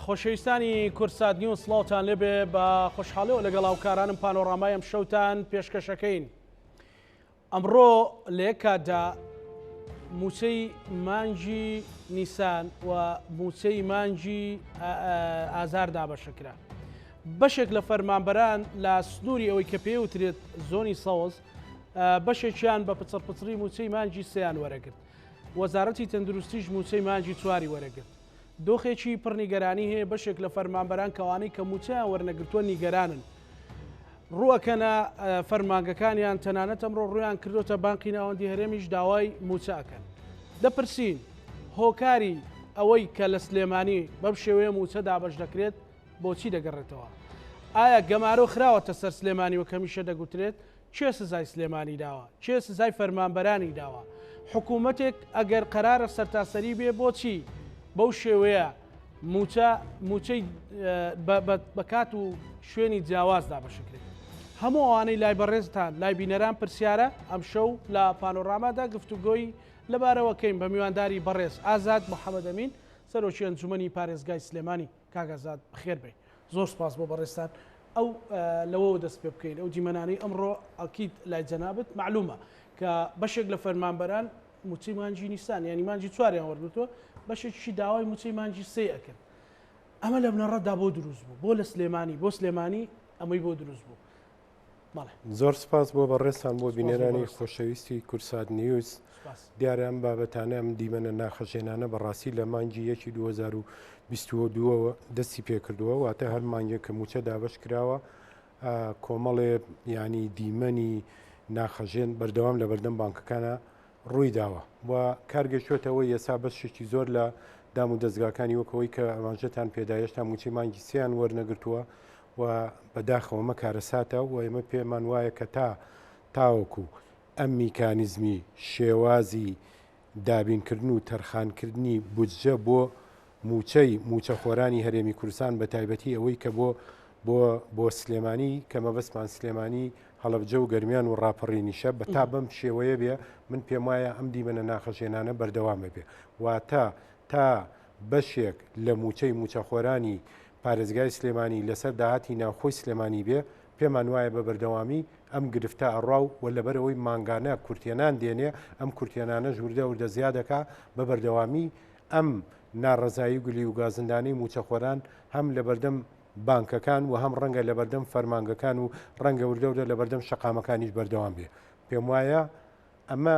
خۆشەویستانی کورسات نیوز سڵاوتان لێبێ بە خۆشحاڵیەوە لەگەڵ هاوکارانم پانۆڕامای ئەم شەوتان پێشکەشەکەین. ئەمڕۆ لە یەک کاتدا موچەی مانگی نیسان و موچەی مانگی ئازار دابەشەکرا. بەشێک لە فەرمانبەران لە سنووری ئەوەی کە پێوترێت زۆنی سەوز بەشێکیان بە پچڕپچڕی موچەی مانگی سەیان وەرەگرت. وەزارەتی تەندروستیش موچەی مانگی چواری وەرەگرت. دۆخێکی پڕنیگەرانی هەیە بەشێک لە فەرمانبەران کەوانەی کە موچەیان وەرنەگرتووە نیگەرانن. ڕووەکەنە فەرمانگەکانیان تەنانەت ئەمڕۆ ڕویان کردوتە بانقی ناوەندی هەرێمیش داوای موچەکەن. دەپرسین هۆکاری ئەوەی کە لە سلێمانی بەم شێوەیە موچە دابەش دەکرێت بۆچی دەگەڕێتەوە؟ ئایا گەمارۆ خراوەتە سەر سلێمانی و کەمیشە دەگوترێت چێ سزای سلێمانی داوە؟ چێ سزای فەرمانبەرانی داوە؟ حکوومەتێک ئەگەر قەرارە سەرتاسەری بێ بۆچی بەو شێوەیە موچەی بەکات و شوێنی جیاواز دابەشکرێت؟ هەموو ئەوانەی لای بەڕێزتان لای بینەران پرسیارە ئەم شەو لە پانۆڕامادا گفتوگۆی لەبارەوەکەین بە میوانداری بەڕێز ئازاد محەممەد ئەمین سەرۆکی ئەنجومەنی پارێزگای سلێمانی. کاگازاد بەخێر بێ. زۆر سپاس بۆ بەڕێستان. ئەو لەوە دەست پێ بکەین ئەو دیمەنانەی ئەمڕۆ ئەکید لای جەنابەت معلومە کە بەشێک لە فەرمانبەران موچەی مانگی نیسان ینی مانگی چواریان وەرگرتووە، بەشێکی داوای موچەی مانگی سێ ئەکرد. ئەمە لە بنەڕەتدا بۆ دروست بوو، بۆ لە سلێمانی بۆ سلێمانی ئەمەی بۆ دروست بوو. زۆر سپاس بۆ بەڕێستان بۆ بینەرانی خۆشەویستی کورسات نیوز. دیارە ئەم بابەتانە ئەم دیمەنە ناخەشێنانە بەڕاستی لە مانگی 2022ەوە دەستی پێکردووە، واتە هەر مانگێک کە موچە دابش کراوە کۆمەڵێ ینی دیمەنی ناخەژێن بەردەوام لە بەردەم بانکەکانە ڕووی داوە و کارگەشتەوە یەسا بەشێکی زۆر لە دام و دەستگاکانی وەکەوەی کە ئەمانژەتان پێداهێشتا موچەی مانگی سیان وەرنەگرتووە و بەداخەوەمە کارەساتە و ئێمە پێمان وایە کە تاوەکو ئەم میکانیزمی شێوازی دابینکردن و تەرخانکردنی بودجە بۆ موچەخۆرانی هەرێمی کوردستان بە تایبەتی ئەوەی کە بۆ سلێمانی کە مەبەستمان سلێمانی هەڵەبجە و گەرمیان و ڕاپەڕینیشە بە تا بەم شێوەیە بێ من پێم وایە ئەم دیمەنە ناخەشێنانە بەردەوامە بێ واتە تا بەشێک لە موچەخۆرانی پارێزگای سلێمانی لەسەر داهاتی ناوخۆی سلێمانی بێ پێمان وایە بە بەردەوامی ئەم گرفتە ئەڕاو و لەبەرەوەی مانگانە کورتێنان دێنێ ئەم کورتێنانە ژووردە وردە زیادەکە بە بەردەوامی ئەم ناڕەزایی گولی و گازندانەی موچەخۆران هەم لە بەردەم بانکەکان و هەم ڕەنگە لە بەردەم فەرمانگەکان و ڕەنگە وردەورە لە بەردەم شەقامەکانیش بەردەوام بێ. پێم وایە ئەمە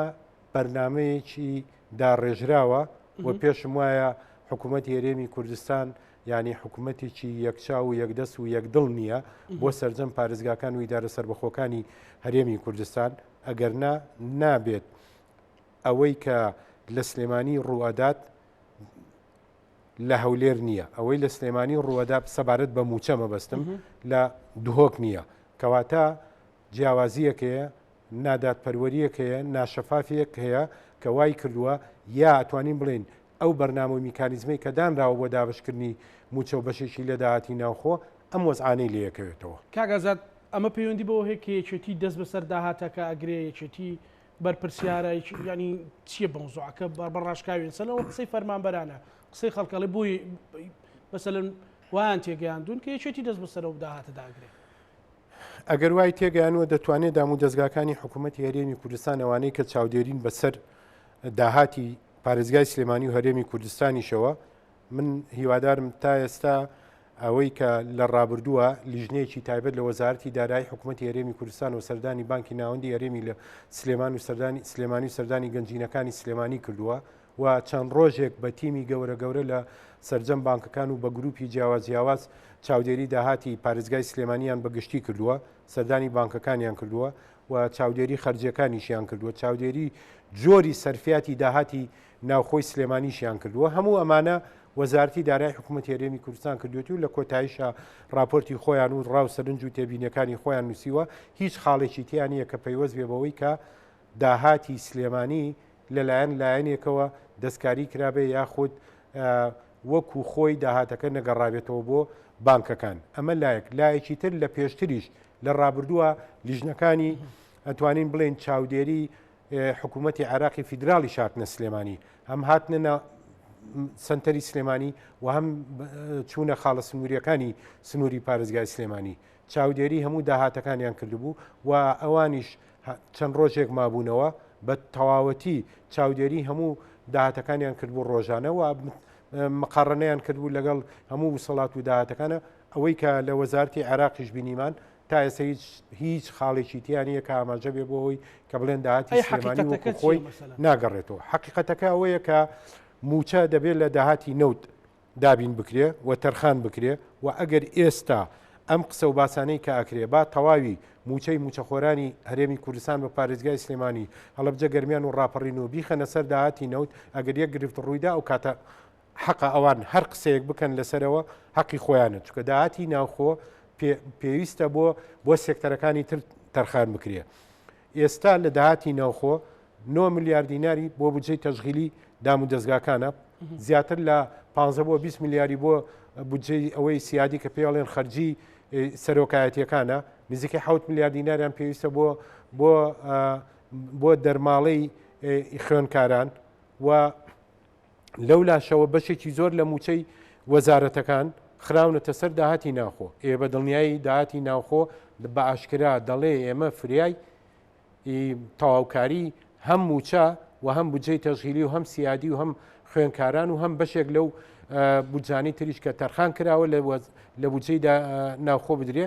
بەرنامەیەکی داڕێژراوە و پێشم وایە حکوومەتی هەرێمی کوردستان ینی حکوومەتێکی یەکچاو و یەکدەست و یەکدڵ نییە بۆ سەرجەم پارێزگاکان و ئیدارە سەربەخۆکانی هەرێمی کوردستان ئەگەر نابێت ئەوەی کە لە سلێمانی ڕوئەدات لە هەولێر نییە، ئەوەی لە سلێمانی ڕوئەدا سەبارەت بە موچە مەبەستم لە دوهۆک نییە، کەواتە جیاوازیەکەیە ناداتپەروەریەک هەیە ناشەفافیەک هەیە کە وای کردووە یا ئەتوانین بڵێن ئەو بەرنامە و میکانیزمەی کە دانراوە بۆ دابشکردنی موچە و بەشێکی لە داهاتی ناوخۆ ئەم وەزعانەی لەیەکەوێتەوە. کاگازات ئەمە پەیوەندی بەوە هەیە کە یەکێتی دەست بەسەر داهاتەکە ئەگرێ یەکێتی بەرپرسیارە ینی چییە بەموزوعەکە بەڕاشکاوێن سەرەوە قسەی فەرمانبەرانە قسەی خەڵکەڵی بووی مەسەلەن وایان تێگەیاندون کە یەکێتی دەست بەسەرەوە داهاتەدا ئەگرێ. ئەگەر وای تێگەیانوە دەتوانێت دام و دەستگاکانی حکوومەتی هەرێمی کوردستان ئەوانەی کە چاودێرین بەسەر داهاتی پارێزگای سلێمانی و هەرێمی کوردستانیشەوە من هیوادارم تا ئێستا ئەوەی کە لە ڕابردووە لیژنەیەکی تایبەت لە وەزارەتی دارایی حکوومەتی هەرێمی کوردستان و سەردانی بانکی ناوەندی هەرێمی لە سلێمانی و سەردانی گەنجینەکانی سلێمانی کردووە و چەند ڕۆژێک بە تیمی گەورە لە سەرجەم بانکەکان و بە گروپی جیاواز چاودێری داهاتی پارێزگای سلێمانیان بەگشتی کردووە، سەردانی بانکەکانیان کردووە و چاودێری خەرجیەکانیشیان کردووە، چاودێری جۆری سەرفیاتی داهاتی ناوخۆی سلێمانیشیان کردووە. هەموو ئەمانە وەزارەتی دارایی حکوومەتی هەرێمی کوردستان کردوێتی و لە کۆتاییشە راپۆرتی خۆیان و ڕاو سەرنج و تێبینەکانی خۆیان نووسیوە هیچ خاڵێکی تیان نییە کە پەیوەست بێ بەوەی کە داهاتی سلێمانی لەلایەنێکەوە دەستکاری کرابێ یاخود وەکو خۆی داهاتەکە نەگەڕابێتەوە بۆ بانکەکان. ئەمە لایەکی تر لە پێشتریش لە ڕابردووە لیژنەکانی ئەتوانین بڵێن چاودێری حکوومەتی عراقی فیدراڵی شاتنە سلێمانی هەم هاتنە سنتەری سلێمانی و هەم چوونە خاڵە سنووریەکانی سنووری پارێزگای سلێمانی چاودێری هەموو داهاتەکانیان کردبوو و ئەوانیش چەند ڕۆژێک مابوونەوە بە تەواوەتی چاودێری هەموو داهاتەکانیان کردبوو ڕۆژانە و مقارنەیان کردبوو لەگەڵ هەموو وسەڵات و داهاتەکانە ئەوەی کە لە وەزارەتی عێراقیش بینیمان تا ئێستا هیچ خاڵێکی تیانە کە ئاماژە بێ بۆ ئەوی کە بڵێن داهاتی سلێمانی وەکو خۆی ناگەڕێتەوە. حەقیقەتەکە ئەوەیە کە موچە دەبێت لە داهاتی نەوت دابین بکرێ و تەرخان بکرێ و ئەگەر ئێستا ئەم قسە و باسانەی کە ئەکرێ با تەواوی موچەی موچەخۆرانی هەرێمی کوردستان بە پارێزگای سلێمانی هەڵەبجە گەرمیان و ڕاپەڕین و بیخەنە سەر داهاتی نەوت ئەگەر یەک گرفت ڕوویدا ئەو کاتە حەقە ئەوان هەر قسەیەک بکەن لەسەرەوە حەقی خۆیانە چکە داهاتی ناوخۆ پێویستە بۆ سێکتەرەکانی تر تەرخان بکرێ. ئێستا لە داهاتی ناوخۆ 9 میلیارد دیناری بۆ بودجەی تەشغیلی دام و دەستگاکانە زیاتر لە 15 بۆ 20 میلیاری بۆ بودجەی ئەوەی سیادی کە پێڵێن خەرجی سەرۆکایەتیەکانە نزیکەی 7 میلیارد دیناریان پێویستە بۆ دەرماڵەی خوێندکاران و لەولاشەوە بەشێکی زۆر لە موچەی وەزارەتەکان خراونەتە سەر داهاتی ناوخۆ. ئێ بە دڵنیایی داهاتی ناوخۆ بە ئاشکرا دەڵێ ئێمە فریای تەواوکاری هەم موچە و هەم بودجەی تەشغیلی و هەم سیادی و هەم خوێندکاران و هەم بەشێک لەو بودجانی تریش کە تەرخان کراوە لە بودجەی ناوخۆ بدرێ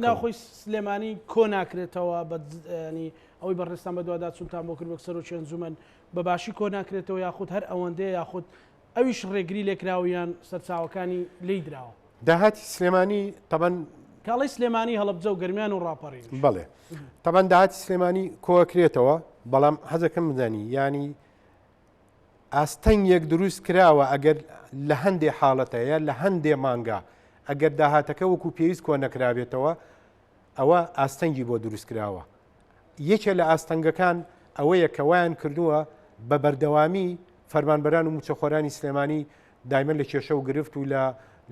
ناوخۆی سلێمانی کۆ ناکرێتەوە بەنی ئەوەی بەڕێستان بە دووادا چونتان بۆ کرد بە سەر و چێنجومەن بەباشی کۆ ناکرێتەوە یاخود هەر ئەوەندەیە یاخود ئەویش ڕێگری لێکراویان سەرچاوەکانی لی دراوە. داهاتی سلێمانی تەبەن کاڵی سلێمانی هەڵەبجە و گەرمیان و ڕاپەڕین بڵێ تەبەن داهاتی سلێمانی کۆکرێتەوە بەڵام حەزەکەم بزانی ینی ئاستەنگێک دروست کراوە ئەگەر لە هەندێ حاڵەتەیە لە هەندێ مانگا ئەگەر داهاتەکە وەکو پێویست کۆ نەکرابێتەوە ئەوە ئاستەنگی بۆ دروست کراوە. یەکێ لە ئاستەنگەکان ئەوەیە کە وایان کردووە بە بەردەوامی فەرمانبەران و موچەخۆرانی سلێمانی دایمەن لە کێشە و گرفت و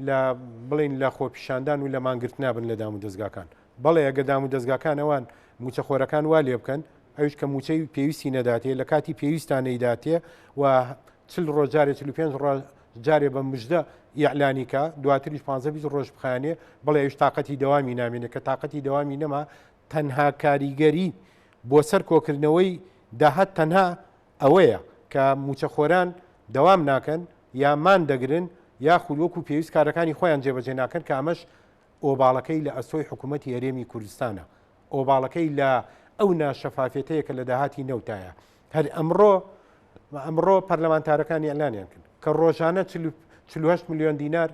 لە بڵین لە خۆپیشاندان و لە مانگرت نابن لە دام و دەستگاکان. بەڵێ ئەگە دام و دەستگاکان ئەوان موچەخۆرەکان وا لێ بکەن ئەوش کە موچەی پێویستی نەداتێ لە کاتی پێویستانەیداتێ و 45 ڕۆژجارێ بە مژدە یعلانیکە دواتریش 15 ڕۆژ بخانێ بڵێ ئەوش تااقەتی دەوامی نامێنێ کە تااقەتی دەوامی نەما تەنها کاریگەری بۆ سەر کۆکردنەوەی داهات تەنها ئەوەیە کە موچەخۆران دەوام ناکەن یامان دەگرن یاخود وەکو پێویست کارەکانی خۆیان جێبەجێ ناکەن کە ئەمەش ئۆباڵەکەی لە ئەستۆی حکوومەتی هەرێمی کوردستانە ئۆباڵەکەی لە ئەو ناشەفافێتەیە کە لە داهاتی نەوتایە. هەر ئەمڕۆ پەرلەمانتارەکانی ئەلانیان کرد کە ڕۆژانە 48 میلیۆن دینار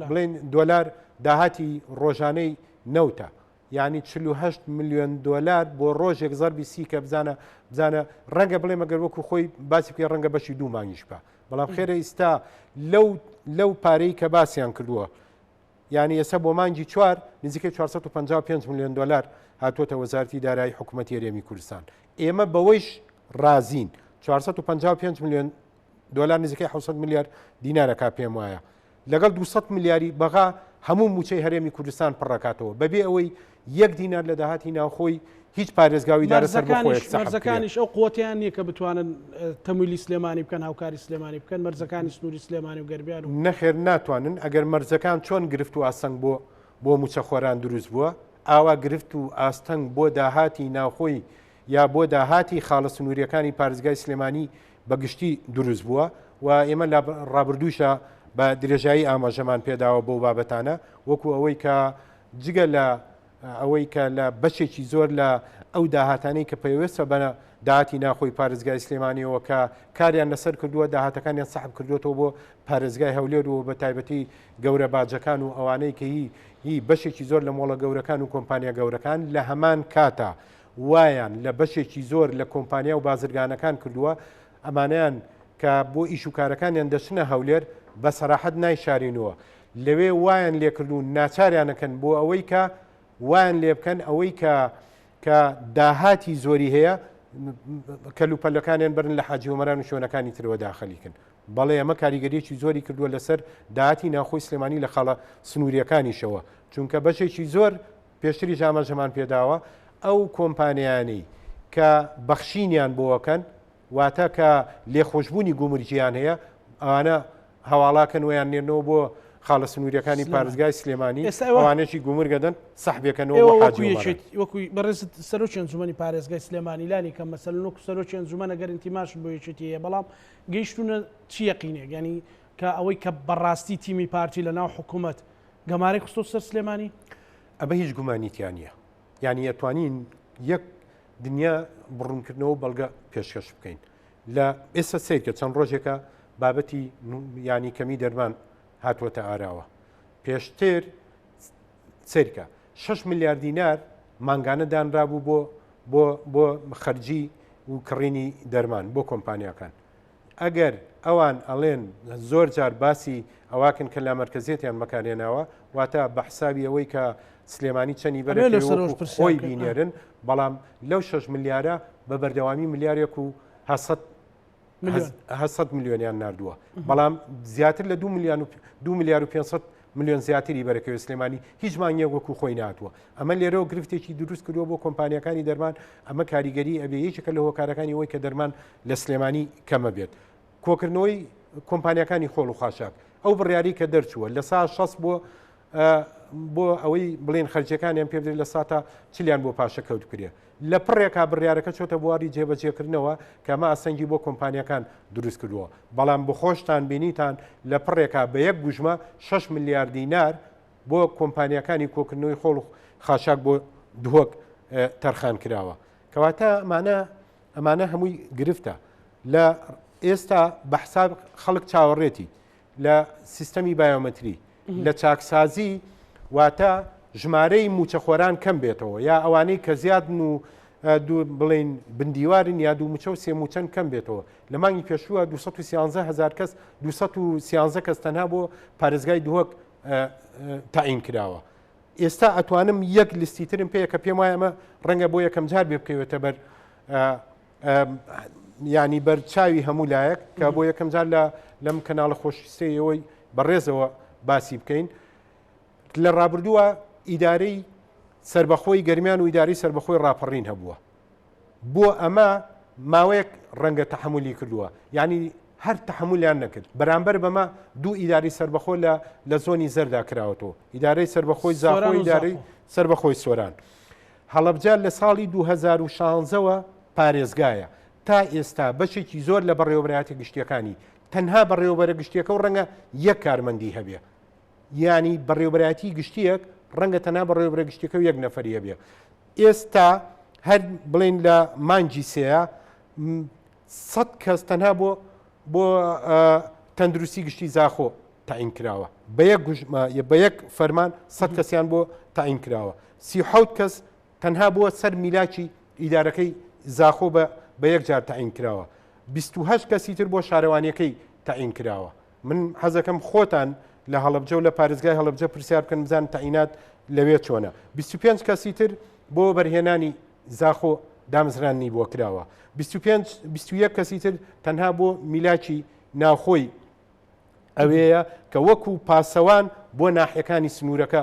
بڵێن دۆلار داهاتی ڕۆژانەی نەوتە یعنی 48 میلیۆن دۆلار بۆ ڕۆژێک زەربی سی کە بزانە ڕەنگە بڵێ مەگەر وەکو خۆی باسی پێ ڕەنگە بەشی دوو مانگیش بە بەڵام خێرە ئیستا لەو پارەی کە باسییان کردووە یعنی ئێستا بۆ مانگی 4 نزیکەی 455 میلیۆن دۆلار هاتوۆتە وەزارەتی دارایی حکوومەتی هەرێمی کوردستان. ئێمە بەوەیش رازین 455 میلیۆن دۆلار نزیکەی 600 میلیارد دینارەکە پێم وایە لەگەڵ 200 میلیاری بەغا هەموو موچەی هەرێمی کوردستان پڕەکاتەوە بەبێ ئەوەی 1 دینار لە داهاتی ناوخۆی هیچ پارێزگاوی دارە سەر مەرزەکانیش ئەو قوتیان نییە کە بتوانن تەمویلی سلێمانی بکەن هاوکاری سلێمانی بکەن مەرزەکانی سنووری سلێمانی و گەربیان و نەخێر ناتوانن ئەگەر مەرزەکان چۆن گرفت و ئاستەنگ بۆ موچەخۆران دروست بووە ئاوا گرفت و ئاستەنگ بۆ داهاتی ناوخۆی یا بۆ داهاتی خاڵە سنووریەکانی پارێزگای سلێمانی بەگشتی دروست بووە و ئێمە لە ڕابردووشە بە درێژایی ئاماژەمان پێداوە بۆ بابەتانە وەکو ئەوەی کە جگە لە ئەوەی کە لە بەشێکی زۆر لە ئەو داهاتانەی کە پێویستە بە داهاتی ناخۆی پارێزگای سلێمانیەوە کە کاریان لەسەر کردووە داهاتەکانیان سەحب کردوێتەوە بۆ پارێزگای هەولێر و بە تایبەتی گەورە باجەکان و ئەوانەی کە هی بەشێکی زۆر لە مۆڵە گەورەکان و کۆمپانیا گەورەکان لە هەمان کاتە وایان لە بەشێکی زۆر لە کۆمپانیا و بازرگانەکان کردووە ئەمانیان کە بۆ ئیشوکارەکانیان دەچنە هەولێر بە سەراحەت نایشارینەوە لەوێ وایان لێکردو ناچاریانەکەن بۆ ئەوەی کە وایان لێ بکەن ئەوەی کە داهاتی زۆری هەیە کەلوپەلەکانیان برن لە حاجی ومەران و شوێنەکانی ترەوە داخەلیکن بەڵێ ئەمە کاریگەریەکی زۆری کردووە لەسەر داهاتی ناخۆی سلێمانی لە خاڵە سنووریەکانیشەوە چونکە بەشێکی زۆر پێشتری ئاماژەمان پێداوە ئەو کۆمپانیانەی کە بەخشینیان بۆەکەن واتە کە لێخۆشببوونی گومرجیان هەیە ئەوانە هەواڵاکەن ویان نێنەوە بۆ خاڵە سنووریەکانی پارێزگای سلێمانی ئەوانێکی گومرگەدەن سەحبێکەکەنەوە وەکوی بەڕێز سەرۆکی ئەنجومەنی پارێزگای سلێمانی لانی کە مەسەلەن وەکو سەرۆکی ئەنجومەنە گەر ئینتیماش بۆ یەکێتی هەیە بەڵام گەیشتونە چی یەقینێک ینی کە ئەوەی کە بەڕاستی تیمی پارتی لە ناو حکوومەت گەمارەی خستۆ سەر سلێمانی ئەمە هیچ گومانیتیان نیە یعنی ئەتوانین یەک دنیا بڕوونکردنەوە بەڵگە پێشکەش بکەین لە ئێستا سیرکە چەند ڕۆژێکە بابەتی ینی کەمی دەرمان هاتووەتە ئاراوە پێشتر سیرکە 6 میلیارد دینار مانگانە دانرابوو بۆ خەرجی و کڕینی دەرمان بۆ کۆمپانیاکان ئەگەر ئەوان ئەڵێن زۆر جار باسی ئەواکن کە لا مەرکزیەتیان بەکارێناوە واتە بە حسابی ئەوەی کە سلێمانی چەنی بەرەوە خۆی بینێرن بەڵام لەو 6 میلیارە بە بەردەوامی میلیارێک و 700 میلیۆنیان نردووە بەڵام زیاتر لە 2 میلیار و 500 میلیۆن زیاتری بەرەکەوێت سلێمانی هیچ مانگیەک وەکو خۆی ناتووە ئەمە لێرەوە گرفتێکی دروست کردووە بۆ کۆمپانیەکانی دەرمان ئەمە کاریگەری ئەبێ یەکێکە لە هۆکارەکانی ئەوەی کە دەرمان لە سلێمانی کەمە بێت کۆکردنەوەی کۆمپانیەکانی خۆڵ و خاشاک ئەو بڕیاری کە دەرچووە لە سا 6 بۆ ئەوەی بڵێن خەرجەکانیان پێ بدرێت لە ساتە چلیان بۆ پاشە کەوت کرێ لە پڕێکا بڕیارەکە چۆتە بواری جێبەجێکردنەوە کە ئەمە ئاسەنگی بۆ کۆمپانیەکان دروست کردووە بەڵام بخۆشتان بینیتان لە پڕێکا بە یەک بژمە 6 میلیارد دینار بۆ کۆمپانیەکانی کۆکردنەوەی خۆڵ و خاشاک بۆ دهۆک تەرخان کراوە کەواتە ئەمانە هەمووی گرفتە لە ئێستا بە حساب خەڵک چاوەڕێتی لە سیستەمی بایۆمەتری لە چاکسازی واتە ژمارەی موچەخۆران کەم بێتەوە یا ئەوانەی کە زیادن و بڵێن بندیوارن یا دوو موچە و سێ موچەند کەم بێتەوە لە مانگی پێشووە 213,000 کەس 213 کەس تەنها بۆ پارێزگای دهۆک تاعین کراوە ئێستا ئەتوانم یەک لیستیترم پێیە کە پێم وایە ئەمە ڕەنگە بۆ یەکەم جار بێ بکەوێتە بەر ینی بەرچاوی هەموو لایەک کە بۆ یەکەم جار لەم کەناڵە خۆشویستەیەوەی بەڕێزەوە باسی بکەین لە ڕابردووە ئیدارەی سربەخۆی گەرمیان و ئیداری سربەخۆی ڕاپەڕین هەبووە بۆ ئەمە ماوەیەک ڕەنگە تەحملی کردووە یعنی هەر تەحملیان نەکرد بەرامبەر بەمە دوو ئیداری سربەخۆ لە زۆنی زەردا کراوەتەوە ئیدارەی سربەخۆی زاخۆ ئیدارەی سربەخۆی سۆران هەڵەبجە لە ساڵی 2016ەوە پارێزگایە تا ئێستا بەشێکی زۆر لە بەڕێوەبەرایەتی گشتیەکانی تەنها بەڕێوەبەرە گشتیەکە و ڕەنگە یەک کارمەندی هەبێ ینی بەڕێوەبەرایەتی گشتیەک ڕەنگە تەنها بەڕێوەبەرە گشتیەکە و یەک نەفەریە بێ ئێستا هەر بڵێن لە مانجی سەیە 100 کەس تەنها بۆ تەندروستی گشتی زاخۆ تاعین کراوە بە یەک فەرمان 100 کەسیان بۆ تاعین کراوە 37 کەس تەنها بۆ سەر میلاکی ئیدارەکەی زاخۆ بە یەک جار تاعین کراوە 28 کەسی تر بۆ شارەوانیەکەی تاعین کراوە من حەزەکەم خۆتان لە هەڵەبجە و لە پارێزگای هەڵەبجە پرسیار بکەن بزان تاعینات لەوێ چۆنە 25 کەسی تر بۆ بەرهێنانی زاخۆ دامزرانی بۆ کراوە 21 کەسی تر تەنها بۆ میلاکی ناوخۆی ئەوەیە کە وەکو پاسەوان بۆ ناحیەکانی سنوورەکە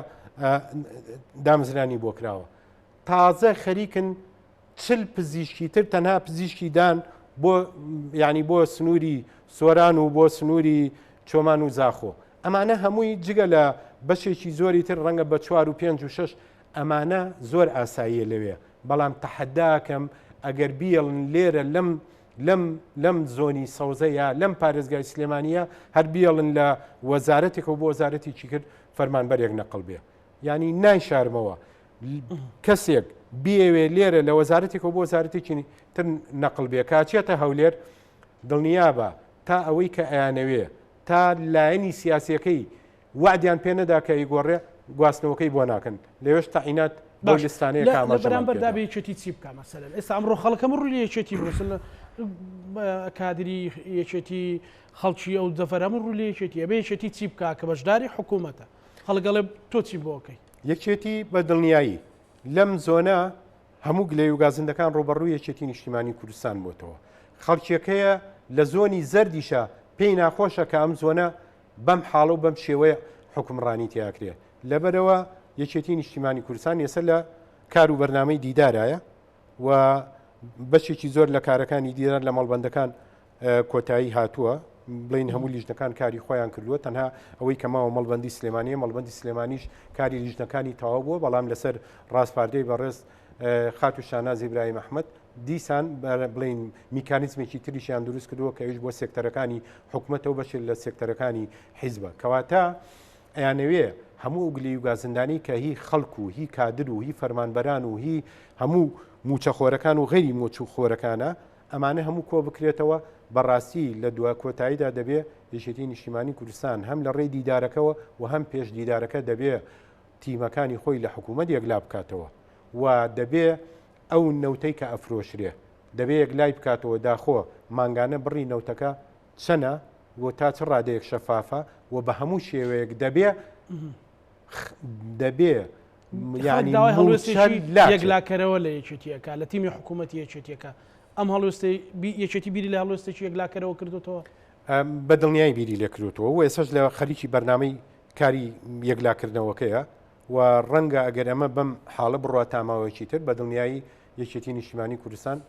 دامزرانی بۆ کراوە تازە خەریکن 40 پزیشکی تر تەنها پزیشکی دان ینی بۆ سنووری سۆران و بۆ سنووری چۆمان و زاخۆ ئەمانە هەمووی جگە لە بەشێکی زۆری تر ڕەنگە بە 4 و 5 و 6 ئەمانە زۆر ئاساییە لەوێ بەڵام تەحەداکەم ئەگەر بیڵن لێرە لەم زۆنی سەوزەیە لەم پارێزگای سلێمانیە هەر بیڵن لە وەزارەتێکەوە بۆ وەزارەتێکی کرد فەرمانبەرێک نەقڵ بێ ینی نایشارمەوە کەسێک بیاوێ لێرە لە وەزارەتێکەوە بۆ وەزارەتێکی تر نەقڵ بێ کاچێتە هەولێر دڵنیابە تا ئەوەی کە ئەیانەوێ تا لایەنی سیاسیەکەی وعدیان پێ نەدا کە ئیگۆڕێ گواستنەوەکەی بۆ ناکەن لەوێش تاعینات بۆ لستانەیە بەرامبەر دابێ یەکێتی چی بکە مەسەلەن ئێستا ئەمڕۆ خەڵکەم ڕووی یەکێتی بڕسن کادری یەکێتی خەڵکی ئەو دەفەرەمە ڕووی یەکێتی ئەبێ یەکێتی چی بکە کە بەشداری حکوومەتە خەڵگەڵێ تۆ چی بۆکەی یەکێتی بە دڵنیایی لەم زۆنە هەموو گلەی و گازندەکان ڕۆبەڕووی یەکێتی نیشتیمانی کوردستان بۆتەوە خەڵکیەکەیە لە زۆنی زەردیشە پێی ناخۆشە کە ئەم زۆنە بەم حاڵە و بەم شێوەیە حکومڕانی تیاکرێت لەبەرەوە یەکێتی نیشتیمانی کوردستان ێستا لە کار و بەرنامەی دیدارایە و بەشێکی زۆر لە کارەکانی دیران لە مەڵبەندەکان کۆتایی هاتووە بڵین هەموو لیژنەکان کاری خۆیان کردووە تەنها ئەوەی کەماوە مەڵبەندی سلێمانیە مەڵبەندی سلێمانیش کاری لیژنەکانی تەواو بووە بەڵام لەسەر ڕاستپاردەی بەڕێز خات و شاناز ئیبراهیم ئەحمەد دیسان بڵین میکانیزمێکی تریشیان دروست کردووە کە ئەویش بۆ سێکتەرەکانی حکوومەتەوە بەشێک لە سێکتەرەکانی حیزبە کەواتە ئەیانەوێ هەموو ئوگلی و گازندانی کە هی خەڵک و هی کادر و هی فەرمانبەران و هی هەموو موچەخۆرەکان و غەیری مۆچوخۆرەکانە ئەمانە هەموو کۆ بکرێتەوە بەڕاستی لە دوای کۆتاییدا دەبێ یەکێتی نیشتیمانی کوردستان هەم لە ڕێی دیدارەکەەوە و هەم پێش دیدارەکە دەبێ تیمەکانی خۆی لە حکوومەت یەکلا بکاتەوە و دەبێ ئەو نەوتەی کە ئەفرۆشرێ دەبێ یەکلای بکاتەوە داخۆ مانگانە بڕی نەوتەکە چەنە بۆ تا چ ڕادەیەک شەفافە و بە هەموو شێوەیەک دەبێ ینی یەکلاکەرەوە لە یەکێتیەکە لە تیمی حکوومەتی یەکێتیەکە ئەم هەڵوێستی یەکێتی بیری لە هەڵوێستێکی یەکلاکەرەوە کردوتەوە بە دڵنیای بیری لێ کردوتەوە و ئێسش لە خەریکی بەرنامەی کاری یەکلاکردنەوەکەیە و ڕەنگە ئەگەر ئەمە بەم حاڵە بڕوا تاماوەیەکی تر بە دڵنیایی یەکێتی نیشتیمانی کوردستان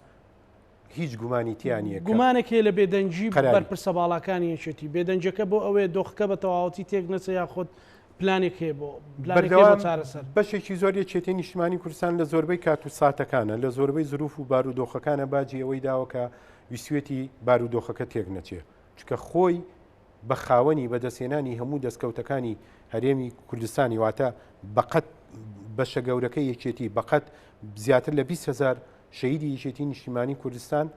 هیچ گومانی تیانە گومانێکی لە بێدەنجی بەرپرسە باڵاکانی یەکێتی بێدەنجەکە بۆ ئەوەیە دۆخەکە بە تەواوەتی تێک نەچە یاخۆت پلانێک هەیە بۆ چارەسەر بەشێکی زۆر یەکێتی نیشتیمانی کوردستان لە زۆربەی کات و ساتەکانە لە زۆربەی زروف و بارودۆخەکانە باجی ئەوەی داوەکە ویسوێتی بارودۆخەکە تێک نەچێ چکە خۆی بە خاوەنی بەدەستێنانی هەموو دەستکەوتەکانی هەرێمی کوردستانی واتە بەقەت بەشە گەورەکەی یەکێتی بەقەت زیاتر لە 20,000 شەهیدی یەکێتی نیشتیمانی کوردستان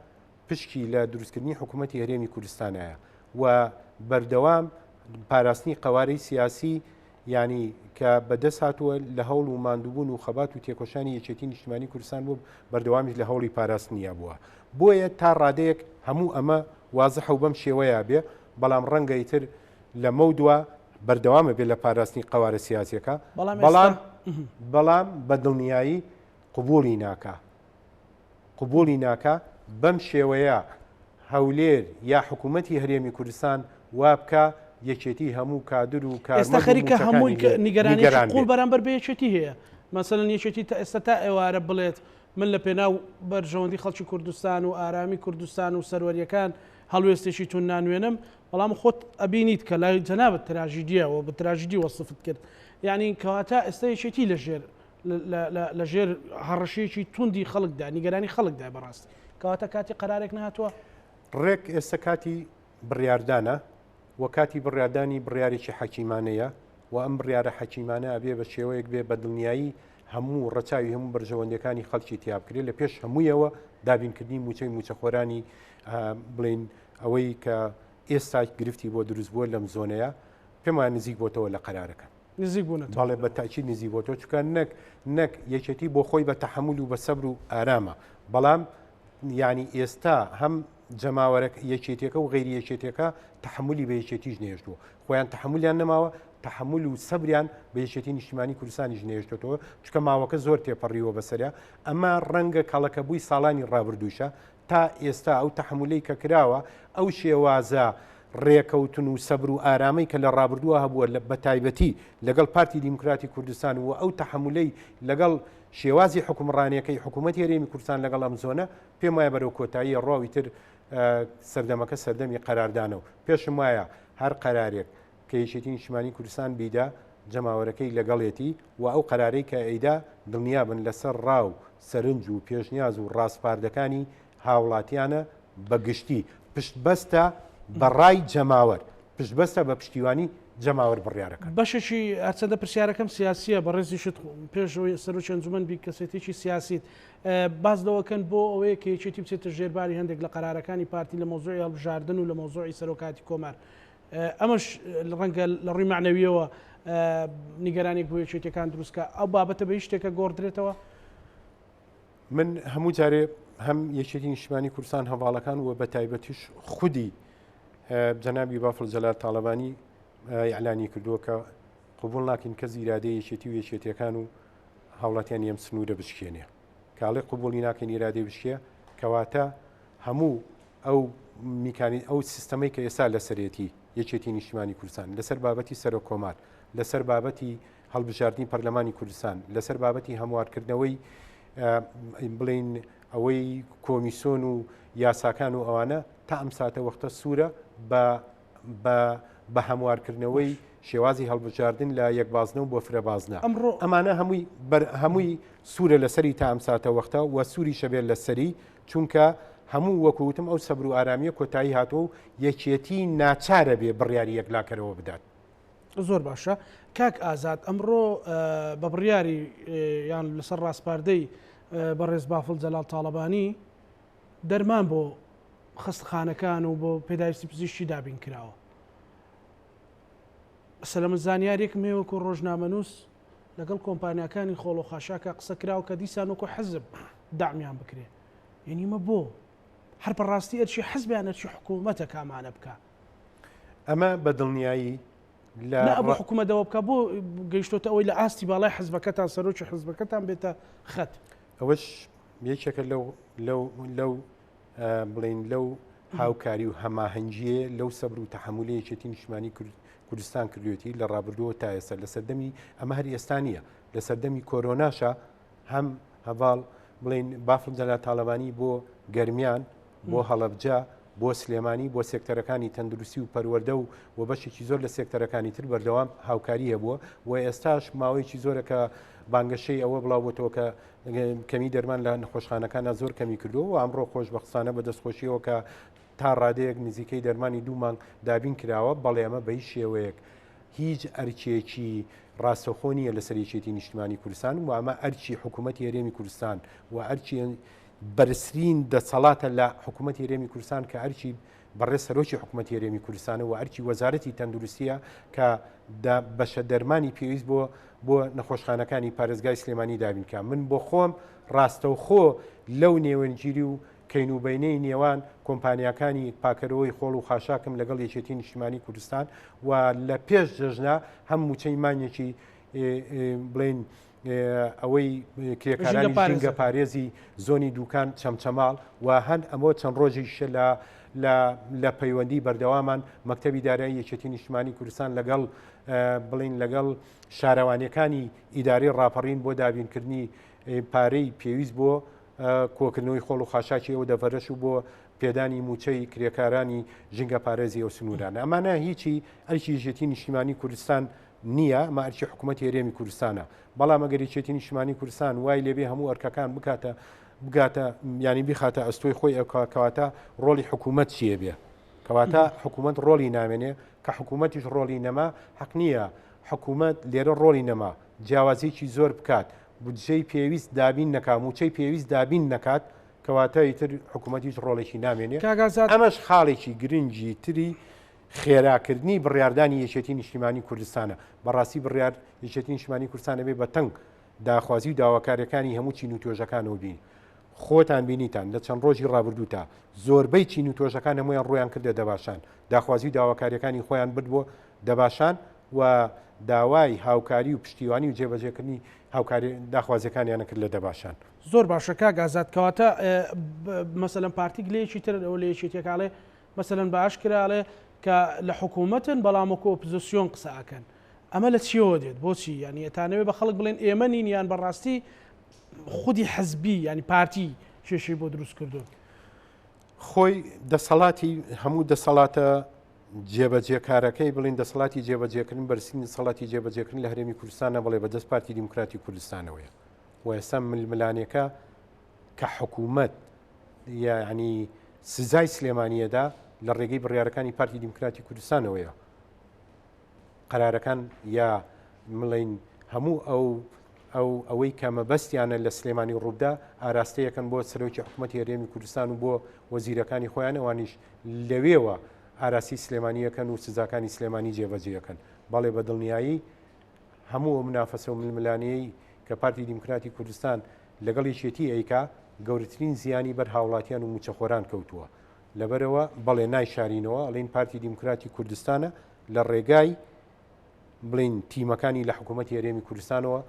پشکی لە دروستکردنی حکوومەتی هەرێمی کوردستانایە و بەردەوام پاراستنی قوارەی سیاسی ینی کە بەدەست هاتووە لە هەوڵ و ماندووبوون و خەبات و تێکۆشانی یەکێتی نیشتیمانی کوردستان بوو بەردەوامیش لە هەوڵی پاراستنیە بووە بۆیە تا ڕادەیەک هەموو ئەمە وازەح و بەم شێوەیە بێ بەڵام ڕەنگەی تر لە مەودووە بەردەوامە بێت لە پاراستنی قوارە سیاسیەکە بەڵام بە دڵنیایی قبولی ناکە بەم شێوەیە هەولێر یا حکوومەتی هەرێمی کوردستان وابکە یەکێتی هەموو کادر و ئێستا خەریکە هەمووی نیگەرانی قوڵ بەرامبەر بە یەکێتی هەیە مەسەڵەن یەکێتی تا ئێستا تا ئێوارە بڵێت من لە پێناو بەرژەوەندی خەڵکی کوردستان و ئارامی کوردستان و سەروەریەکان هەڵوێستێکی تون نانوێنم بەڵام خۆت ئەبینیت کە لای جەنابەت تراژیدیەوە بە تراژیدی وەصفت کرد یعنی کەواتە ئێستا یەکێتی لە ژێر هەڕەشەیەکی توندی خەڵکدا نیگەرانی خەڵکدا بەڕاستی کەواتە کاتی قەرارێک نهاتووە ڕێک ئێستا کاتی بڕیاردانە و کاتی بڕیاردانی بڕیارێکی حەکیمانەیە و ئەم بڕیارە حەکیمانە ئەبێ بە شێوەیەک بێ بە دڵنیایی هەموو ڕەچاوی هەموو بەرژەوەندەکانی خەڵکی تیابکرێت لە پێش هەموویەوە دابینکردنی موچەخۆرانی بڵین ئەوەی کە ئێستا گرفتی بۆ دروست بووە لەم زۆنەیە پێم وایە نزیک بۆتەوە لە قەرارەکە بەڵێ بە تاکید نزیک بۆتەوە چکە نەک یەکێتی بۆ خۆی بە تەحەمل و بە سەبر و ئارامە بەڵام ینی ئێستا هەم جەماوەرە یەکێتێکە و غیری یەکێتێکە تەحملی بە یەکێتیش نێژدووە خۆیان تەحملیان نەماوە تەحمل و سەبریان بە یەکێتی نیشتیمانی کوردستانیش نێژدێتەوە چکە ماوەکە زۆر تێپەڕیوە بەسەریا ئەمە ڕەنگە کاڵەکە بووی ساڵانی ڕابردووشە تا ئێستا ئەو تەحملەی کە کراوە ئەو شێوازە ڕێکەوتن و سەبر و ئارامەی کە لە ڕابردووە هەبووە بە تایبەتی لەگەڵ پارتی دیموکراتی کوردستان و ئەو تەحملەی لەگەڵ شێوازی حکومڕانیەکەی حکوومەتی هەرێمی کوردستان لەگەڵ ئەم زۆنە پێم وایە بەرەو کۆتایی ڕاوی تر سەردەمەکە سەردەمی قەراردانەوە پێشم وایە هەر قەرارێک کە یەکێتی نیشتیمانی کوردستان بیدا جەماوەرەکەی لەگەڵێتی و ئەو قەرارەی کە ئەیدا دڵنیابن لەسەر ڕاو سەرنج و پێشنیاز و ڕاستپاردەکانی هاوڵاتیانە بەگشتی پشتبەستە بەڕای جەماوەر پشتبەستە بە پشتیوانی جەماوەر بڕیارەکە بەشێکی هەرچەندە پرسیارەکەم سیاسیە بە ڕێزیشت پێشەوەی سەرۆکی ئەنجومەن بی کەسێتێکی سیاسیت باز دەوەکەن بۆ ئەوەیە کە یەکێتی بچێتە ژێرباری هەندێک لە قەرارەکانی پارتی لە مۆزوعی هەڵبژاردن و لە مۆزوعی سەرۆکاتی کۆمار ئەمەش ڕەنگە لە ڕووی معنەویەوە نیگەرانێک بۆ یەکێتیەکان دروستکە ئەو بابەتە بە هیچ شتێکە گۆڕدرێتەوە من هەموو جارێ هەم یەکێتی نیشتیمانی کوردستان هەواڵەکان و بە تایبەتیش خودی جەنابی بافڵ جەلال تاڵەبانی ئیعلانی کردووە کە قبول ناکەین کە ئیرادەی یەکێتی و یەکێتیەکان و هاوڵاتیان یەم سنوورە بشکێنێ کاڵێ قبولی ناکەین ئیرادەی بشکێ کەواتە هەموو ئەو سیستەمەی کە ئێستا لەسەرێتی یەکێتی نیشتیمانی کوردستان لەسەر بابەتی سەرۆک کۆمار لەسەر بابەتی هەڵبژاردننی پەرلەمانی کوردستان لەسەر بابەتی هەموارکردنەوەی بڵین ئەوەی کۆمیسیۆن و یاساکان و ئەوانە تا ئەم ساتە وەختە سوورە بە هەموارکردنەوەی شێوازی هەڵبژاردن لە یەکبازنە و بۆ فرەبازنە ئەمانە هەمووی سوورە لەسەری تا ئەم ساتە وەختە و سووری شەبێت لەسەری چونکە هەموو وەکوتم ئەو سەبر و ئارامیە کۆتایی هاتۆ و یەکێتی ناچارە بێ بڕیاری یەکلاکەرەوە بدات. زۆر باشە کاک ئازاد ئەمڕۆ بە بڕیاری یان لەسەر ڕاستپاردەی بەڕێز بافڵ جەلال تاڵەبانی دەرمان بۆ خستخانەکان و بۆ پێداویستی پزیشکی دابین کراوە. سەلەمە زانیارێک مێوەکو ڕۆژنامەنووس لەگەڵ کۆمپانیەکانی خۆڵ و خاشاکە قسە کراوە کە دیسان وەکو حزب دامیان بکرێ. یعنیمە بۆ هەر بەڕاستی ئەرچی حزبیان ئەرچی حکوومەتە کامانە بکە. ئەمە بە دڵنیایی بۆ حکوومەتەوە بکە بۆ گەیشتۆتە ئەوەی لە ئاستی باڵای حزبەکەتان سەرۆکی حزبەکەتان بێتە خەت. ئەوەش یەکێکە لەو بڵین لەو هاوکاری و هەماهەنگیە لەو سەبر و تەحمولی یەکێتی نیشتیمانی کوردستان کردوێتی لە ڕابردووە تا ئێستا لە سەردەمی ئەمە هەر ئێستا نیە لە سەردەمی کۆرۆناشە هەم هەواڵ بڵین بافڵ جەلال تاڵەبانی بۆ گەرمیان بۆ هەڵەبجە بۆ سلێمانی بۆ سێکتەرەکانی تەندروستی و پەروەردە و بەشێکی زۆر لە سێکتەرەکانی تر بەردەوام هاوکاری هەبووە و ئێستاش ماوەیەکی زۆرە کە بانگەشەی ئەوە بڵاوبووەوە کە کەمی دەرمان لە نەخۆشخانەکانە زۆر کەمی کردووە و ئەمڕۆ خۆشبەختانە بە دەستخۆشیەوە کە تا ڕادەیەک نزیکەی دەرمانی 2 مانگ دابین کراوە بەڵێ ئەمە بە هیچ شێوەیەک هیچ ئەرکێکی ڕاستەخۆ نیە لەسەر یەکێتی نیشتیمانی کوردستان و ئەمە ئەرچی حکوومەتی هەرێمی کوردستان و ئەرچی بەرزترین دەسەڵاتە لە حکوومەتی هەرێمی کوردستان کە ئەرچی بەڕێز سەرۆکی حکوومەتی هەرێمی کوردستانە و ئەرچی وەزارەتی تەندروستیە کە بەشە دەرمانی پێویست بۆ نەخۆشخانەکانی پارێزگای سلێمانی دابینکە. من بۆ خۆم ڕاستەوخۆ لەو نێوەنگیری و کەینوبینەی نێوان کۆمپانیەکانی پاکەرەوەی خۆڵ و خاشاکم لەگەڵ یەکێتی نیشتیمانی کوردستان و لە پێش جەژنە هەم موچەی مانیەکی بڵین ئەوەی کرێکارانی ژینگە پارێزی زۆنی دوکان چەمچەماڵ و هەند ئەمە چەند ڕۆژیشە لە پەیوەندی بەردەوامان مەکتەبی دارایی یەکێتی نیشتیمانی کوردستان لەگەڵ بڵین لەگەڵ شارەوانەکانی ئیداری ڕاپەڕین بۆ دابینکردنی پارەی پێویست بۆ کۆکردنەوەی خۆڵ و خاشاکی ئەوە دەڤەرەش و بۆ پێدانی موچەی کرێکارانی ژینگە پارێزی ئەو سنوورانە. ئەمانە هیچی ئەرکی یەکێتی نیشتیمانی کوردستان نییە مە ئەرکی حکوومەتی هەرێمی کوردستانە بەڵام ئەگەر یەکێتی نیشتیمانی کوردستان وای لێبێ هەموو ئەرکەکان بگاتە ینی بخاتە ئەستۆی خۆی کەواتە ڕۆلی حکوومەت چیە بێ کەواتە حکوومەت ڕۆلی نامێنێ کە حکوومەتیش ڕۆلی نەما حەق نییە حکوومەت لێرە ڕۆلی نەما جیاوازیی زۆر بکات بودجەی پێویست دابین نەکات موچەی پێویست دابین نەکات کەواتە ئیتر حکوومەتیش ڕۆڵێکی نامێنێ. ئەمەش خاڵێکی گرنگی تری خێراکردنی بڕاردانی یەکێتی نیشتیمانی کوردستانە بەڕاستی بڕیار یەکێتی نیشتیمانی کوردستانە بێ بە تەنگ داخوازی و داواکاریەکانی هەموو چین و تۆژەکانەوە بین خۆتان بینیتان لە چەند ڕۆژی ڕابردووتا زۆربەی چین و تۆژەکان هەمویان ڕۆیان کردە دەباشان داخوازی و داواکاریەکانی خۆیان برد بۆ دەباشان و داوای هاوکاری و پشتیوانی و جێبەجێکردنی هاوکاری داخوازیەکانیانە کرد لە دەباشان. زۆر باشە کاک ئازاد کەواتە مەسەلەن پارتی گلەیەکی تر ئەو لە یەکێتیەکاڵێ مەسەلەن باشکراڵێ کە لە حکوومەتن بەڵامەکە ئۆپۆزیسیۆن قسە ئەکەن ئەمە لە چیەوە دێت بۆچی ینی ئەتانەوێ بە خەڵک بڵێن ئێمە نین یان بەڕاستی خودی حەزبی ینی پارتی کێشەی بۆ دروست کردو خۆی دەسەڵاتی هەموو دەسەڵاتە جێبەجێکارەکەی بڵین دەسەڵاتی جێبەجێکردن بەرسین دەسەڵاتی جێبەجێکردن لە هەرێمی کوردستانە بڵێ بەدەست پارتی دیموکراتی کوردستانەوەیە و ئێستا ململانێکە کە حکوومەت یعنی سزای سلێمانیەدا لە ڕێگەی بڕیارەکانی پارتی دیموکراتی کوردستانەوەیە قەرارەکان یا مڵین هەموو ئەوەی کە مەبەستیانە لە سلێمانی ڕووبدا ئاراستەیەکەن بۆ سەرۆکی حکوومەتی هەرێمی کوردستان و بۆ وەزیرەکانی خۆیان ئەوانیش لەوێوە ئاراسی سلێمانیەکەن و سزاکانی سلێمانی جێبەجێەکەن بەڵێ بە دڵنیایی هەموو منافەسە و ململانەیەی کە پارتی دیموکراتی کوردستان لەگەڵ یەکێتی ئەیکا گەورەترین زیانی بەر هاوڵاتیان و موچەخۆران کەوتووە لەبەرەوە بەڵێ نایشارینەوە ئەڵین پارتی دیموکراتی کوردستانە لە ڕێگای بڵین تیمەکانی لە حکوومەتی هەرێمی کوردستانەوە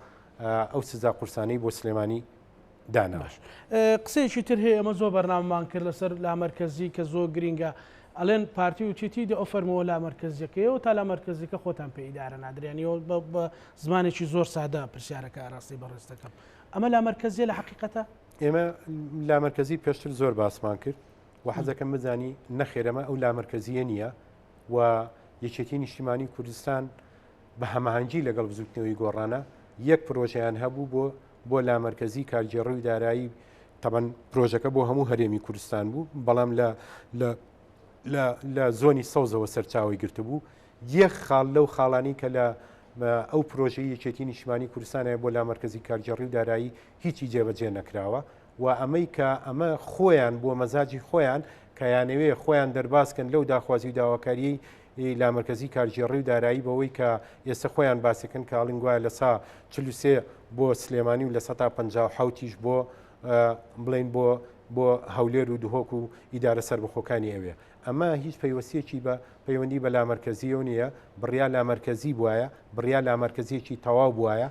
ئەو سزا قورسانەی بۆ سلێمانی داناش. قسەیەکی تر هەیە ئەمە زۆر بەرنامەمان کرد لەسەر لامەرکەزی کە زۆر گرینگە ئەڵێن پارتی و چیتی دە ئۆفەرمەوە لامەرکەزیەکەیەوە تا لامەرکەزیەکە خۆتان پێ ئیدارە نادرێنیەوە بە زمانێکی زۆر سادە پرسیارەکە ئاراستی بەڕێز دەکەم ئەمە لامەرکەزیە لە حەقیقەتە ئێمە لامەرکەزی پێشتر زۆر باسمان کرد و حەزەکەم بزانی نەخێرەمە ئەو لامەرکەزیە نییە و یەکێتی نیشتیمانی کوردستان بە هەماهەنگی لەگەڵ بزوتنەوەی گۆڕانە یەک پرۆژەیان هەبوو بۆ لامەرکەزی کارگێڕی و دارایی تەبەن پرۆژەکە بۆ هەموو هەرێمی کوردستان بوو بەڵام لە زۆنی سەوزەوە سەرچاوی گرتبوو یەک خاڵ لەو خاڵانی کە لە ئەو پرۆژەی یەکێتی نیشتیمانی کوردستانە بۆ لامەرکەزی کارگێڕی و دارایی هیچی جێبەجێ نەکراوە و ئەمەی کە ئەمە خۆیان بۆ مەزاجی خۆیان کە یانەوێ خۆیان دەرباسکەن لەو داخوازی و داواکاری لامەرکەزی کارگێڕی و دارایی بەوەی کە ئێستا خۆیان باسەکەن کاڵنگ وایە لە سا 43 بۆ سلێمانی و لە 157 بۆ بڵین بۆ هەولێر و دهۆک و ئیدارە سەربەخۆکانی ئەوێ ئەمە هیچ پەیوەستیەکی بە پەیوەندی بە لامەرکەزیەوە نییە بڕیا لامەرکەزی بواە بڕیا لامەرکەزیەکی تەواو بواە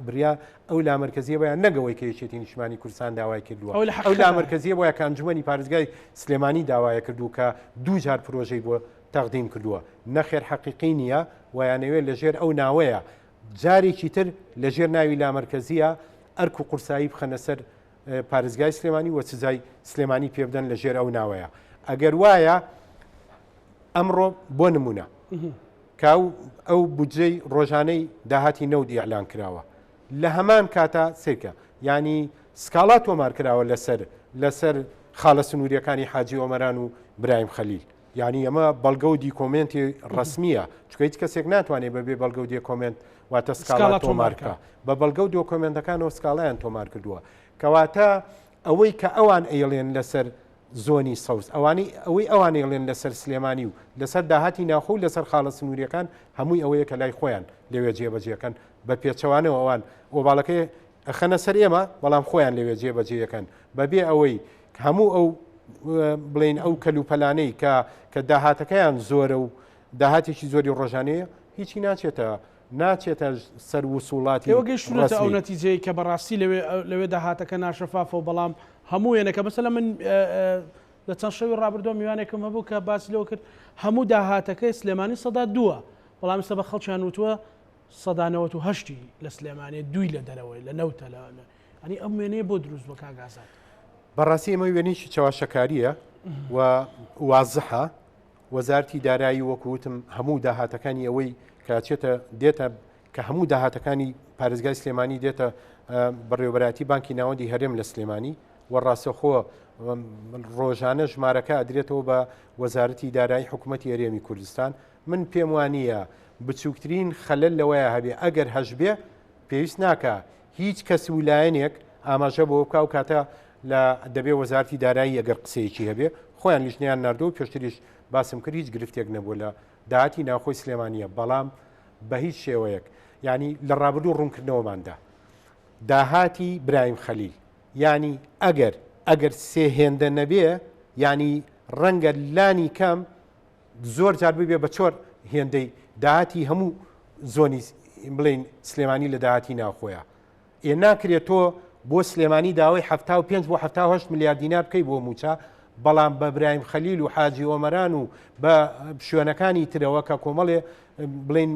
بریا ئەو لامەرکەزیە بۆیان نەگەوەی کە یەکێتی نیشتیمانی کوردستان داوای کردووە ئەو لامەرکەزیە بۆیە کە ئەنجومەنی پارێزگای سلێمانی داوایە کردو کە دوو جار پرۆژەی بۆ تەقدیم کردووە نەخێر حەقیقی نییە ویانەوێت لەژێر ئەو ناوەیە جارێکی تر لەژێر ناوی لامەرکەزیە ئەرک و قورسایی بخەنە سەر پارێزگای سلێمانی وە سزای سلێمانی پێ بدەن لەژێر ئەو ناوەیە ئەگەر وایە ئەمڕۆ بۆ نمونە کاو ئەو بودجەی ڕۆژانەی داهاتی نەود ئیعلان کراوە لە هەمان کاتە سێکە ینی سکاڵات تۆمار کراوە لەسەر خاڵە سنووریەکانی حاجی ئۆمەران و برایم خەلیل یعنی ئەمە بەڵگە و دیکۆمنتی ڕسمیە چکە هیچ کەسێک ناتوانێت بەبێ بەڵگە و دیکۆمنت واتە سکاڵات تۆمارکە بە بەڵگە و دۆکۆمنتەکانەوە سکاڵیان تۆمار کردووە کەواتە ئەوەی کە ئەوان ئەیڵێن لەسەر زۆنی سەوز ئەوەی ئەوان ئێڵێن لەسەر سلێمانی و لەسەر داهاتی ناخۆ و لەسەر خاڵە سنووریەکان هەمووی ئەوەیە کە لای خۆیان لەوێ جێبەجێەکەن بە پێچەوانەوە ئەوان ئۆباڵەکەی ئەخەنە سەر ئێمە بەڵام خۆیان لەوێ جێبەجێەکەن بەبێ ئەوەی هەموو ئەو بڵین ئەو کەلوپەلانەی کە داهاتەکەیان زۆرە و داهاتێکی زۆری ڕۆژانەیە هیچی ناچێتە سەر وسوڵاتی ئێوەگەیشتونەتە ئەو نەتیجەی کە بەڕاستی لەوێ داهاتەکە ناشەفافە و بەڵام هەموو وێنەکە مەسەلە من لە چەند شەوی ڕابردۆ میوانێکم هەبوو کە باسی لەوە کرد هەموو داهاتەکەی سلێمانی سەدا دووە بەڵام ئێستا بە خەڵکیان وتووە 1970 لە سلێمانی دوی لە دەرەوەی لە نەوتە ئەنی ئەم وێنەیە بۆ دروست بۆ کاگازات بەڕاستی ئەمە وێنێکی چاواشەکاریە و وازحە وەزارتی دارایی وەکوتم هەموو داهاتەکانی ئەوەی کاچێتە دێتە کە هەموو داهاتەکانی پارێزگای سلێمانی دێتە بەڕێوەبەتی بانکی ناوەندی هەرێم لە سلێمانی وەڕاستەخۆ ڕۆژانە ژمارەکە ئەدرێتەوە بە وەزارەتی دارایی حکوومەتی هەرێمی کوردستان من پێم وانییە بچووکترین خەلەل لەوەیە هەبێ ئەگەر هەژبێ پێویست ناکە هیچ کەسی ویلایەنێک ئاماژە بۆ بکە و کاتە لە دەبێ وەزارتی دارایی ئەگەر قسەیەکی هەبێ خۆیان لیژنیان نردۆ و پێشتریش باسم کرد هیچ گرفتێک نەبوو لە داهاتی ناوخۆی سلێمانیە بەڵام بە هیچ شێوەیەک ینی لە ڕابردوو ڕوونکردنەوەماندا داهاتی برایم خەلیل ینی ئەگەر سێهێندە نەبێ ینی ڕەنگە لانی کەم زۆر جار ببێ بە 4 هێندەی داهاتی هەموو زۆنی بڵین سلێمانی لە داهاتی ناوخۆیە ناکرێت تۆ بۆ سلێمانی داوای 75 بۆ 78 میلیارد دینار بکەی بۆ موچە بەڵام بە برایم خەلیل و حاجی ئۆمەران و بە شوێنەکانی ترەوە کە کۆمەڵێ بڵین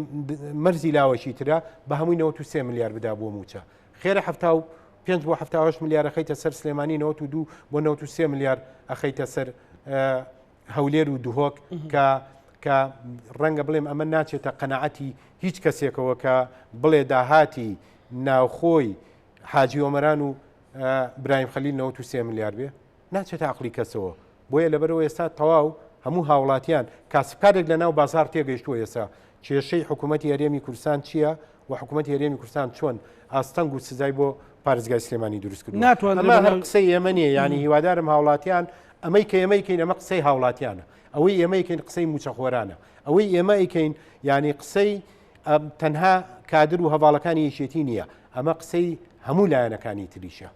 مەرزی لاوەشی ترە بە هەمووی 93 میلیارد بدا بۆ موچە خێرە 5 بۆ 78 میلیارد ئەخەیتە سەر سلێمانی 92 بۆ 93 میلیارد ئەخەیتە سەر هەولێر و دهۆک کە ڕەنگە بڵێم ئەمە ناچێتە قەنەعەتی هیچ کەسێکەوە کە بڵێ داهاتی ناوخۆی حاجی ئۆمەران و برایم خەلیل 93 میلیارد بێ ناچێت عقلی کەسەوە بۆیە لەبەرەوە ئێستا تەواو هەموو هاوڵاتیان کاسبکارێک لە ناو بازار تێگەیشتووە ئێستا کێشەی حکوومەتی هەرێمی کوردستان چییە و حکوومەتی هەرێمی کوردستان چۆن ئاستەنگ و سزای بۆ پارێزگای سلێمانی دروست کردو ئەمە هەر قسەی ئێمە نیە ینی هیوادارم هاوڵاتیان ئەمەی کە ئێمەیکەین ئەمە قسەی هاوڵاتیانە ئەوەی ئێمەیکەین قسەی موچەخۆرانە ئەوەی ئێمەیکەین ینی قسەی تەنها کادر و هەواڵەکانی یەکێتی نییە ئەمە قسەی هەموو لایەنەکانی تریشە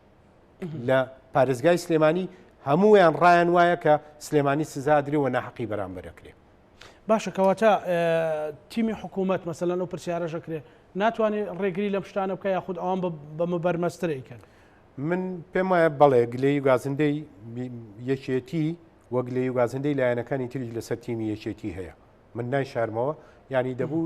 لە پارێزگای سلێمانی هەموویان ڕایان وایە کە سلێمانی سزادرێەوە ناحەقی بەرامبەرەکرێ باشە کەواتە تیمی حکوومەت مەسەلەن ئەو پرسیارەژەکرێ ناتوانێت ڕێگری لەم شتانە بکە یاخود ئەوان بەمە بەرمەسترەیکەن من پێم وایە بەڵێ گلەی گازندەی یەکێتی وەک لێی گازندەی لایەنەکانی تریش لەسەر تیمی یەکێتی هەیە من نای شارمەوە ینی دەبوو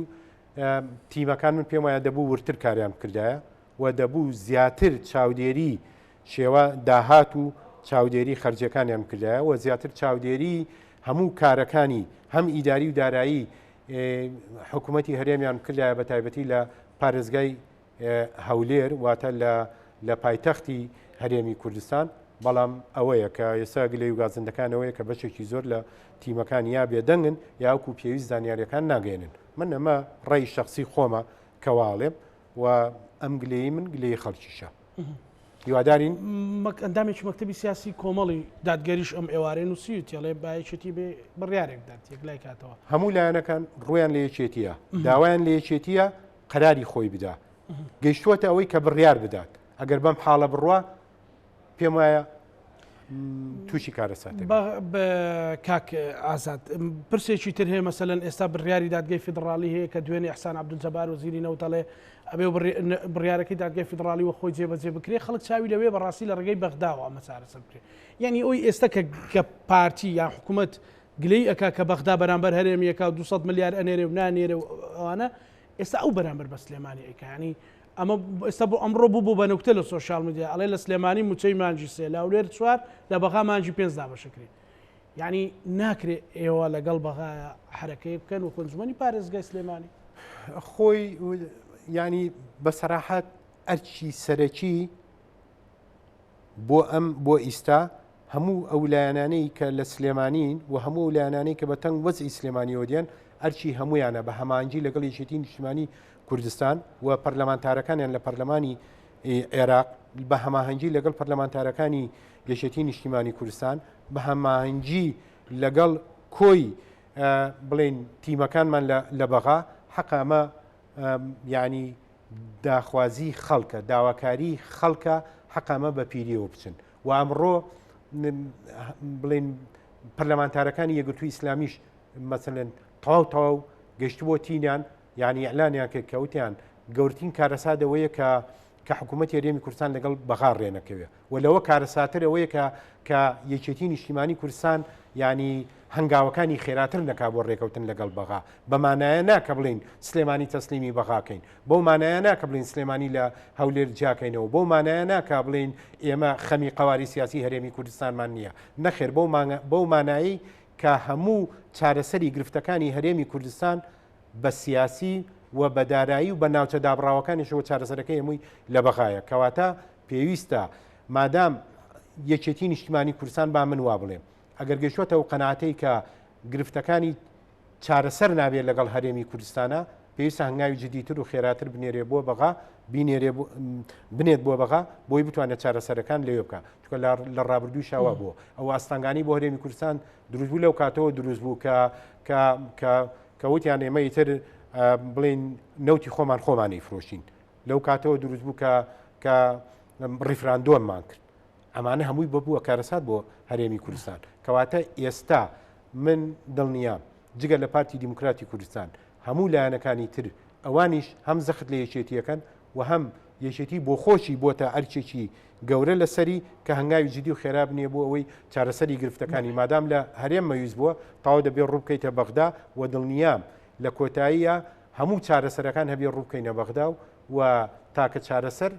تیمەکان من پێم وایە دەبوو ورتر کاریان کردایە و دەبوو زیاتر چاودێری شێوە داهات و چاودێری خەرجەکانیان کردایە و زیاتر چاودێری هەموو کارەکانی هەم ئیداری و دارایی حکوومەتی هەرێمیان کردایە بە تایبەتی لە پارێزگای هەولێر واتە لە پایتەختی هەرێمی کوردستان بەڵام ئەوەیە کە ئێستا گلەی و گازندەکانەوەیە کە بەشێکی زۆر لە تیمەکان یا بێدەنگن یاوکو پێویست زانیاریەکان ناگەێنن من ئەمە ڕێی شخصی خۆمە کەواڵێم و ئەم گلەی من گلەی خەڵکیشە هیوادارین ئەندامێکی مەکتەبی سیاسی کۆمەڵی دادگەریش ئەم ئێوارێ نووسیت یاڵێ بایەکێتی بێ بڕیارێکدات یەکلای کاتەوە هەموو لایەنەکان ڕویان لە یەکێتیە داوایان لە یەکێتیە قەراری خۆی بدا گەیشتووەتە ئەوەی کە بڕیار بدات ئەگەر بەم حاڵە بڕوا پێم وایە تووشی کارەساتێک بە کاک ئازاد پرسێکی تر هەیە مەسەلەن ئێستا بڕیاری دادگای فیدڕالی هەیە کە دوێنێ ئەحسان عەبدولجەبار وەزیری نەوتەڵێ ئەبێ بڕیارەکەی دادگای فیدڕالی و خۆی جێبەجێ بکرێ خەڵک چاوی لەوێ بەڕاستی لە ڕێگەی بەغداوە ئەمە چارەسەر بکرێ یعنی ئەوی ئێستا کە پارتی یان حکوومەت گلەی ئەکا کە بەغدا بەرامبەر هەرێمیەکە 200 ملیار ئەنێرێ و نانێرە و ئەوانە ئێستا ئەو بەرامبەر بە سلێمانی ئەیکا ینی ئەمە ئێستا بۆ ئەمڕۆ بوو بە نەوتە لە سۆشال میدیا ئەڵێ لە سلێمانی موچەی مانجی سێ لاولێر چوار لە بەغا مانجی 5 دابەشەکرێ یعنی ناکرێ ئێوە لەگەڵ بەغایە حرەکەی بکەن و کۆنجمەنی پارێزگای سلێمانی خۆی ینی بەسەراحەت ئەرچی سەرەکی بۆ ئیستا هەموو ئەو لایەنانەی کە لە سلێمانین و هەموو لایەنانەی کە بە تەنگ وەزئی سلێمانیەوە دێن ئەرچی هەمویانە بە هەمانجی لەگەڵ یەکێتی نیشتیمانی کوردستان و پەرلەمانتارەکانیان لە پەرلەمانی عێراق بە هەماهەنگی لەگەڵ پەرلەمانتارەکانی یەکێتی نیشتیمانی کوردستان بە هەماهەنگی لەگەڵ کۆی بڵێن تیمەکانمان لە بەغا حەقامە ینی داخوازی خەڵکە داواکاری خەڵکە حەقامە بە پیریەوە بچن و ئەمڕۆ بڵێن پەرلەمانتارەکانی یەکگرتووی ئیسلامیش مەسەلەن تەواو گەشتبووە تینیان یعنی ئەعلانیان کرد کەوتیان گەورترین کارەسادەوەیە کە حکوومەتی هەرێمی کوردستان لەگەڵ بەغا ڕێنەکەوێ و لەوە کارەساترەوەیە کە یەکێتی نیشتیمانی کوردستان ینی هەنگاوەکانی خێراتر نەکا بۆ ڕێکەوتن لەگەڵ بەغا بەمانایە ناکە بڵین سلێمانی تەسلیمی بەغاکەین بۆ مانایە ناکە بڵین سلێمانی لە هەولێر جاکەینەوە بۆ مانایە ناکە بڵین ئێمە خەمی قەواری سیاسی هەرێمی کوردستانمان نییە نەخێر بۆ مانایی کە هەموو چارەسەری گرفتەکانی هەرێمی کوردستان بە سیاسی و بە دارایی و بە ناوچە دابڕاوەکانیشەوە چارەسەرەکەی هەمووی لە بەغایە کەواتە پێویستە مادام یەکێتی نیشتیمانی کوردستان با من وا بڵێم ئەگەر گەشتوەتەوە قەناعەتەی کە گرفتەکانی چارەسەر نابێت لەگەڵ هەرێمی کوردستانە پێویستە هەنگاوی جدیتر و خێراتر بنێرێ بۆ بەغا بنێت بۆ بەغا بۆی بتوانێت چارەسەرەکان لێوێ بکە چکە لە ڕابردووی شاوە بووە ئەو ئاستانگانی بۆ هەرێمی کوردستان دروست بوو لەو کاتەوە دروست بوو کە وتیان ئێمە ئیتر بڵین نەوتی خۆمانی فرۆشین لەو کاتەوە دروست بوو کە ڕیفراندۆممان کرد ئەمانە هەمووی ببووە کارەسات بۆ هەرێمی کوردستان کەواتە ئێستا من دڵنیام جگە لە پارتی دیموکراتی کوردستان هەموو لایەنەکانی تر ئەوانیش هەم زەخت لە یەکێتیەکەن و هەم یەکێتی بۆ خۆشی بۆتە ئەرچێکی گەورە لەسەری کە هەنگاوی جدی و خێراب نییە بۆ ئەوەی چارەسەری گرفتەکانی مادام لە هەرێم مەویست بووە تاوا دەبێت ڕووبکەیتە بەغدا و دڵنیام لە کۆتاییە هەموو چارەسەرەکان هەبێ ڕووبکەینە بەغدا و تاکە چارەسەر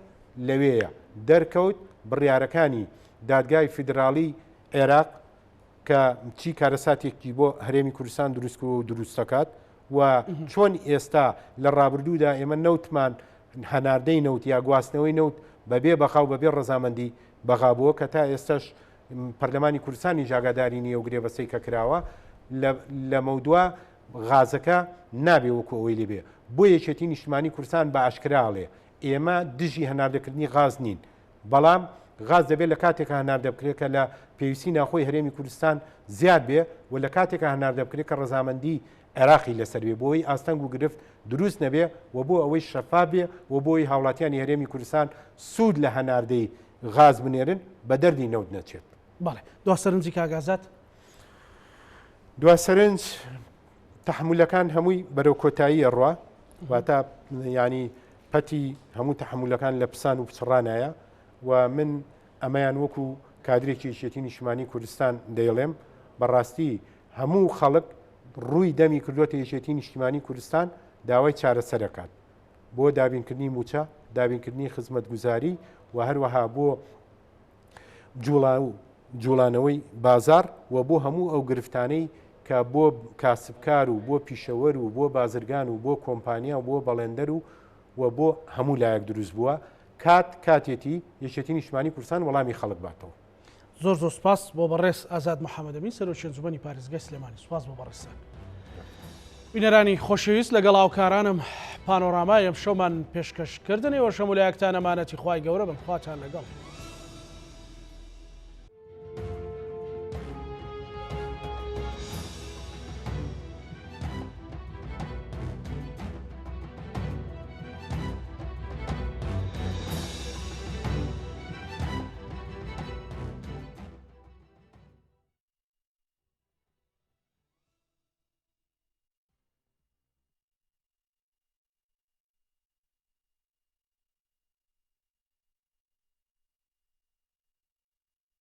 لەوەیە دەرکەوت بڕیارەکانی دادگای فیدراڵی عێراق کە چی کارەساتێکی بۆ هەرێمی کوردستان دروست و دروستەکات و چۆن ئێستا لە ڕابردوودا ئێمە نەوتمان هەناردەی نەوت یا گواستنەوەی نەوت بەبێ بەخاو بەبێ ڕەزامەندی بەغابووە کە تا ئێستاش پەرلەمانی کوردستانی ژاگاداری نیە و گرێبەسەی کە کراوە لە مەودووە غازەکە نابێ وەکو ئەوەی لێبێ بۆ یەکێتی نیشتیمانی کوردستان بە ئاشکراڵێ ئێمە دژی هەناردەکردنی غاز نین بەڵام غاز دەبێت لە کاتێکە هەناردە بکرێت کە لە پێویستی ناخۆی هەرێمی کوردستان زیاد بێ و لە کاتێکە هەناردە بکرێت کە ڕەزامەندی عێراقی لەسەر بێ بۆی ئاستەنگ و گرفت دروست نەبێ و بۆ ئەوەی شەفا بێ و بۆی هاوڵاتیانی هەرێمی کوردستان سوود لە هەناردەی غاز بنێرن بە دەردی نەوت نەچێت. بەڵێ دواسەرنجی کاگازات دواسەرنج تەحملەکان هەمووی بەرەو کۆتایی ڕوا واتە ینی پەتی هەموو تەحملەکان لە پسان و پچڕانایە و من ئەمەیان وەکو کادرێکی یەکێتی نیشتیمانی کوردستان دەیڵێم بەڕاستی هەموو خەڵک ڕووی دەمی کردوەتە یەکێتی نیشتیمانی کوردستان داوای چارەسەرەکات بۆ دابینکردنی موچە دابینکردنی خزمەتگوزاری و هەروەها بۆ جوڵانەوەی بازار و بۆ هەموو ئەو گرفتانەی کە بۆ کاسبکار و بۆ پیشەوەر و بۆ بازرگان و بۆ کۆمپانیا و بۆ بەڵێندەر و بۆ هەموو لایەک دروست بووە کاتێتی یەکێتی نیشتمانی کوردستان وەڵامی خەڵک باتەوە. زۆر سوپاس بۆ بەڕێز ئازاد محەممەدەمین سەرۆکی ئەنجومەنی پارێزگای سلێمانی. سوپاس بۆ بەڕێستان. بینەرانی خۆشەویست لەگەڵ هاوکارانم پانۆرامای ئەم شەومان پێشکەشکردنەوە شەمولایەکتان ئەمانەتی خوای گەورە بم خواتان لەگەڵ.